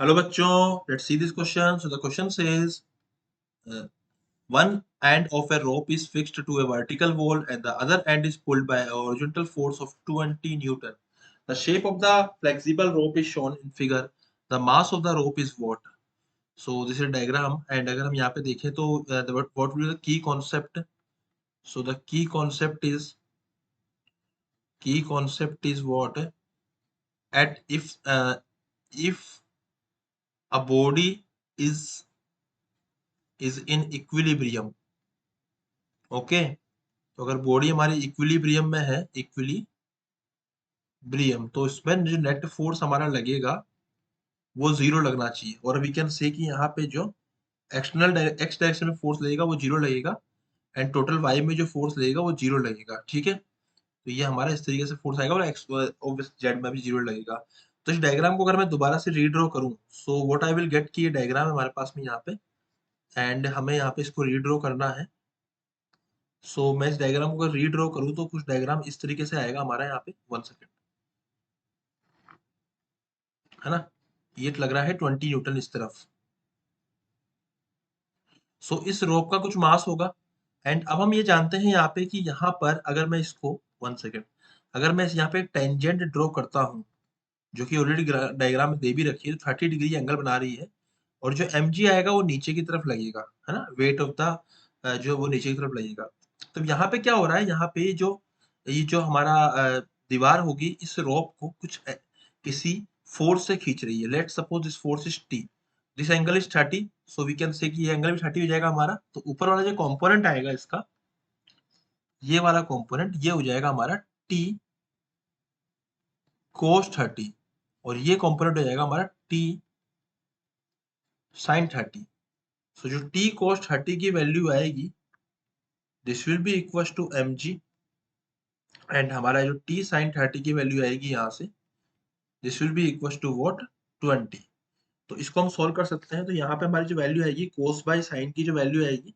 Hello bachcho, let's see this question. So the question says, uh, one end of a rope is fixed to a vertical wall and the other end is pulled by a horizontal force of 20 Newton. The shape of the flexible rope is shown in figure. The mass of the rope is what? So this is a diagram and अगर हम यहाँ पे देखें तो what will be the key concept? So the key concept is what? At if a body is in equilibrium, okay, तो अगर body हमारी equilibrium में है, इक्विलिब्रियम, तो इसमें जो नेट फोर्स हमारा लगेगा वो जीरो लगना चाहिए। और वी कैन से कि यहाँ पे जो एक्सटर्नल एक्स डायरेक्शन में फोर्स लगेगा वो जीरो लगेगा एंड टोटल वाई में जो फोर्स लगेगा वो जीरो लगेगा। ठीक है, तो ये हमारा इस तरीके से फोर्स आएगा और एक्स ऑब्वियस जेड में भी जीरो लगेगा। तो इस डायग्राम को अगर मैं दोबारा से रीड्रॉ करूं, so what I will get कि ये डायग्राम है हमारे पास में यहाँ पे एंड हमें यहाँ पे इसको रीड्रॉ करना है। सो मैं इस डायग्राम को अगर रीड्रॉ करूं तो कुछ डायग्राम इस तरीके से आएगा हमारा यहाँ पे। 1 सेकेंड, है ना, ये लग रहा है 20 न्यूटन इस तरफ। सो इस रोप का कुछ मास होगा एंड अब हम ये जानते हैं यहाँ पे कि यहाँ पर अगर मैं इसको 1 सेकेंड, अगर मैं यहाँ पे एक टेंजेंट ड्रॉ करता हूँ जो कि ऑलरेडी डायग्राम में दे भी रखी है, 30 डिग्री एंगल बना रही है और जो एम जी आएगा वो नीचे की तरफ लगेगा, है ना, वेट ऑफ द जो वो नीचे की तरफ लगेगा। तो यहाँ पे क्या हो रहा है, यहाँ पे जो ये जो हमारा दीवार होगी इस रोप को कुछ किसी फोर्स से खींच रही है। Let suppose this force is T, this angle is 30, so we can say कि ये एंगल भी 30 हो जाएगा हमारा। तो ऊपर वाला जो कंपोनेंट आएगा इसका, ये वाला कंपोनेंट ये हो जाएगा हमारा टी कोस 30 और ये कंपोनेंट हो जाएगा हमारा टी साइन 30। सो जो टी कोस 30 की वैल्यू आएगी this will be equal to M G and हमारा जो टी साइन 30 की वैल्यू आएगी यहाँ से this will be equal to what, 20। तो इसको हम सॉल्व कर सकते हैं। तो यहाँ पे हमारी जो वैल्यू आएगी कोस बाय साइन की जो वैल्यू आएगी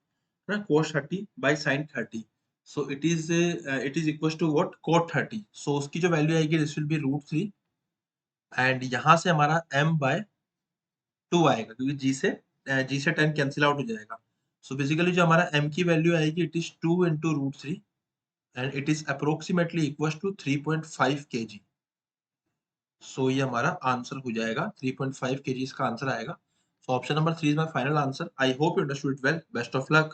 ना, cos 30 by sine 30, so it is equal to what, cot 30। सो उसकी जो वैल्यू आएगी दिस विल बी √3 एंड यहाँ से हमारा m बाय 2 आएगा क्योंकि जी से 10 कैंसिल आउट हो जाएगा। सो बेसिकली जो हमारा m की वैल्यू आएगी it is 2 into √3 and it is approximately equal to 3.5 kg। सो ये हमारा आंसर हो जाएगा 3.5 kg इसका आंसर आएगा। So option number 3 is my final answer. I hope you understood it well. Best of luck.